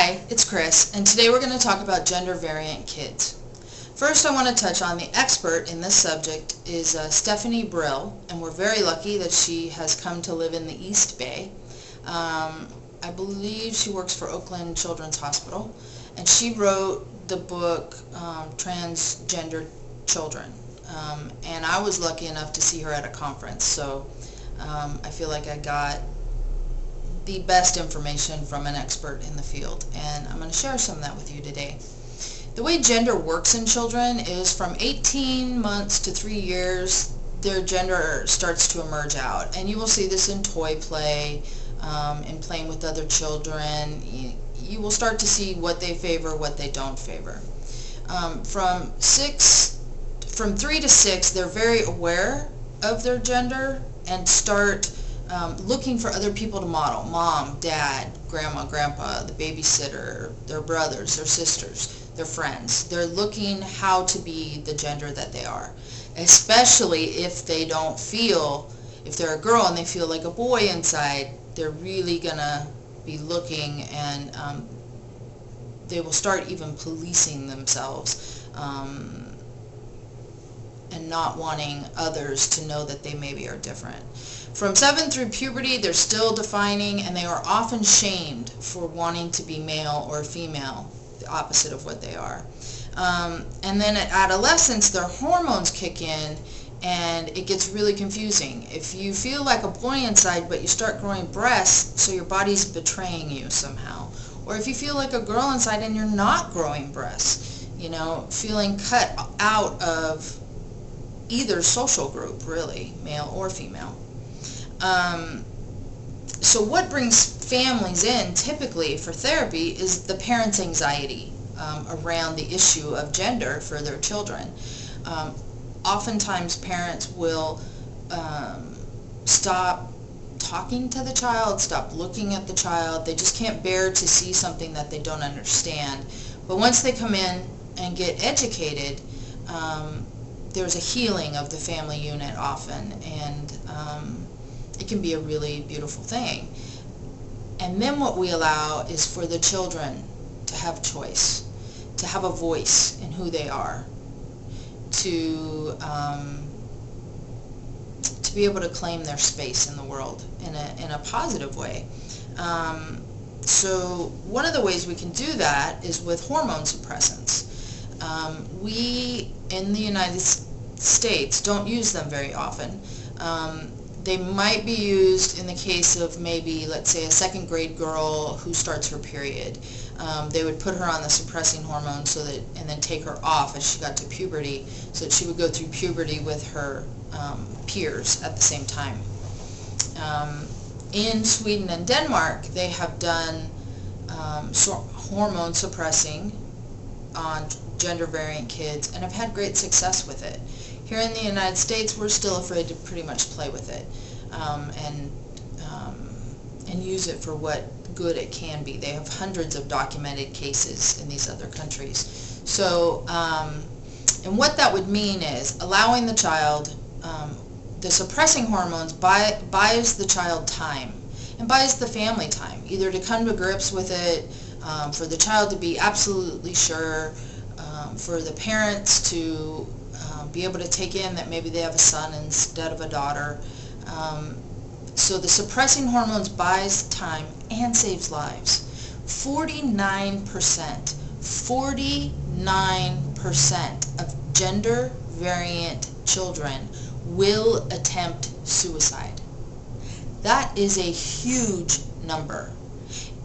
Hi, it's Kris, and today we're going to talk about gender variant kids. First, I want to touch on the expert in this subject is Stephanie Brill, and we're very lucky that she has come to live in the East Bay. I believe she works for Oakland Children's Hospital, and she wrote the book Transgender Children. And I was lucky enough to see her at a conference, so I feel like I got the best information from an expert in the field, and I'm going to share some of that with you today. The way gender works in children is from 18 months to 3 years, their gender starts to emerge out, and you will see this in toy play, in playing with other children. You will start to see what they favor, what they don't favor. From 3 to 6, they're very aware of their gender and start looking for other people to model. Mom, dad, grandma, grandpa, the babysitter, their brothers, their sisters, their friends. They're looking how to be the gender that they are, especially if they don't feel, if they're a girl and they feel like a boy inside, they're really gonna be looking, and they will start even policing themselves and not wanting others to know that they maybe are different. From 7 through puberty, they're still defining, and they are often shamed for wanting to be male or female, the opposite of what they are. And then at adolescence, their hormones kick in, and it gets really confusing. If you feel like a boy inside, but you start growing breasts, so your body's betraying you somehow. Or if you feel like a girl inside and you're not growing breasts, you know, feeling cut out of either social group, really, male or female. So what brings families in typically for therapy is the parents' anxiety around the issue of gender for their children. Oftentimes parents will stop talking to the child, stop looking at the child. They just can't bear to see something that they don't understand. But once they come in and get educated, there's a healing of the family unit often, and it can be a really beautiful thing. And then what we allow is for the children to have choice, to have a voice in who they are, to be able to claim their space in the world in a positive way. So one of the ways we can do that is with hormone suppressants. We in the United States don't use them very often. They might be used in the case of maybe, let's say, a second grade girl who starts her period. They would put her on the suppressing hormone and then take her off as she got to puberty, so that she would go through puberty with her peers at the same time. In Sweden and Denmark, they have done hormone suppressing on gender variant kids and have had great success with it. Here in the United States, we're still afraid to pretty much play with it and use it for what good it can be. They have hundreds of documented cases in these other countries. So, and what that would mean is allowing the child, the suppressing hormones buys the child time and buys the family time, either to come to grips with it, for the child to be absolutely sure, for the parents to be able to take in that maybe they have a son instead of a daughter. So the suppressing hormones buys time and saves lives. 49% of gender variant children will attempt suicide. That is a huge number.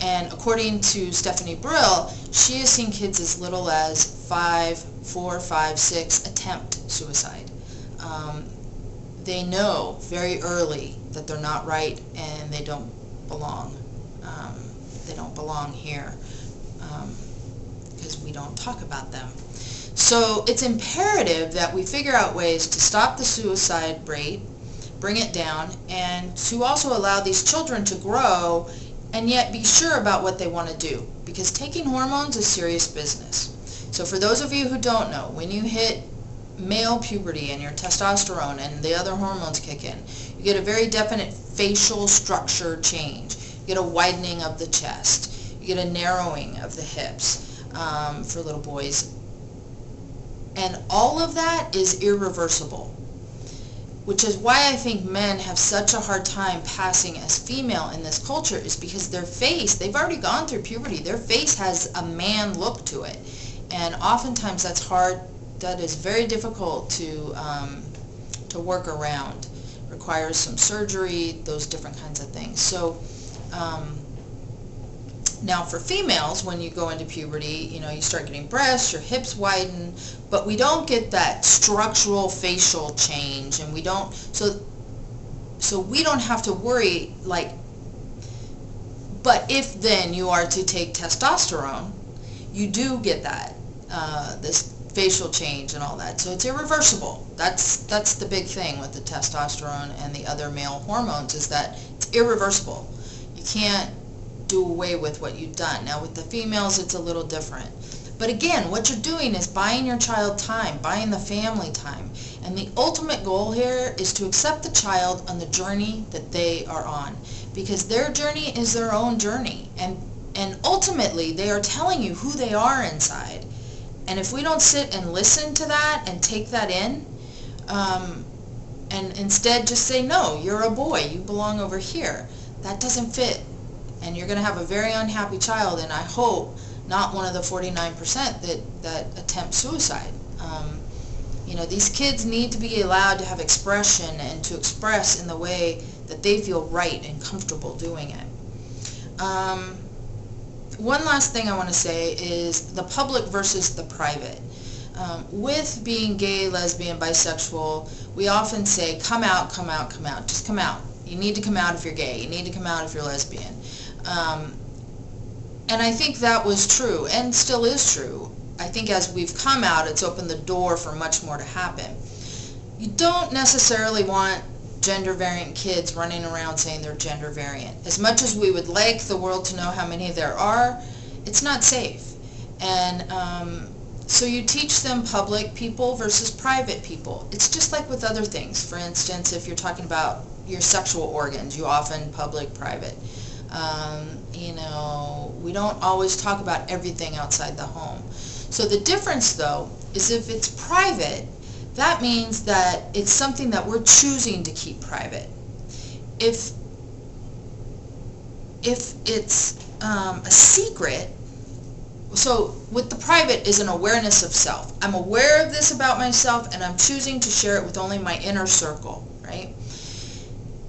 And according to Stephanie Brill, she has seen kids as little as 4, 5, 6 attempt suicide. They know very early that they're not right and they don't belong. They don't belong here because we don't talk about them. So it's imperative that we figure out ways to stop the suicide rate, bring it down, and to also allow these children to grow and yet be sure about what they want to do, because taking hormones is serious business. So for those of you who don't know, when you hit male puberty and your testosterone and the other hormones kick in, you get a very definite facial structure change. You get a widening of the chest. You get a narrowing of the hips for little boys. And all of that is irreversible, which is why I think men have such a hard time passing as female in this culture, is because their face, they've already gone through puberty, their face has a man look to it. And oftentimes that's hard, that is very difficult to work around. Requires some surgery, those different kinds of things. So now for females, when you go into puberty, you know, you start getting breasts, your hips widen, but we don't get that structural facial change, and we don't, so we don't have to worry, like, but if then you are to take testosterone, you do get that, this facial change and all that. So it's irreversible. That's the big thing with the testosterone and the other male hormones, is that it's irreversible. You can't do away with what you've done. Now with the females it's a little different. But again, what you're doing is buying your child time, buying the family time. And the ultimate goal here is to accept the child on the journey that they are on, because their journey is their own journey. And ultimately they are telling you who they are inside. And if we don't sit and listen to that and take that in, and instead just say, no, you're a boy, you belong over here, that doesn't fit. And you're going to have a very unhappy child, and I hope not one of the 49% that attempt suicide. You know, these kids need to be allowed to have expression and to express in the way that they feel right and comfortable doing it. One last thing I want to say is the public versus the private. With being gay, lesbian, bisexual, we often say, come out, come out, come out. Just come out. You need to come out if you're gay. You need to come out if you're lesbian. And I think that was true, and still is true. I think as we've come out, it's opened the door for much more to happen. You don't necessarily want gender variant kids running around saying they're gender variant. As much as we would like the world to know how many there are, it's not safe. And so you teach them public people versus private people. It's just like with other things. For instance, if you're talking about your sexual organs, you often public, private. You know, we don't always talk about everything outside the home. So the difference, though, is if it's private, that means that it's something that we're choosing to keep private. If it's a secret, so with the private is an awareness of self. I'm aware of this about myself, and I'm choosing to share it with only my inner circle, right?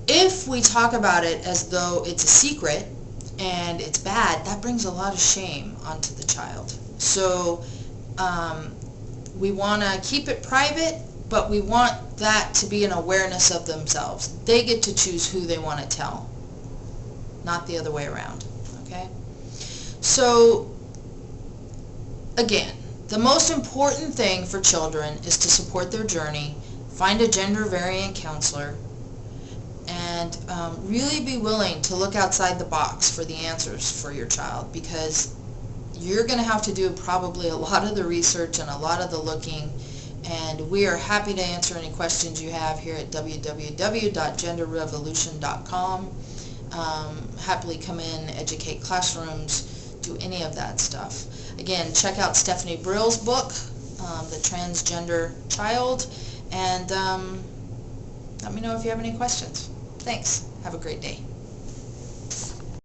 If we talk about it as though it's a secret and it's bad, that brings a lot of shame onto the child. So we want to keep it private, but we want that to be an awareness of themselves. They get to choose who they want to tell, not the other way around. Okay? So again, the most important thing for children is to support their journey, find a gender variant counselor, and really be willing to look outside the box for the answers for your child, because you're going to have to do probably a lot of the research and a lot of the looking, and we are happy to answer any questions you have here at www.genderrevolution.com. Happily come in, educate classrooms, do any of that stuff. Again, check out Stephanie Brill's book, The Transgender Child, and let me know if you have any questions. Thanks. Have a great day.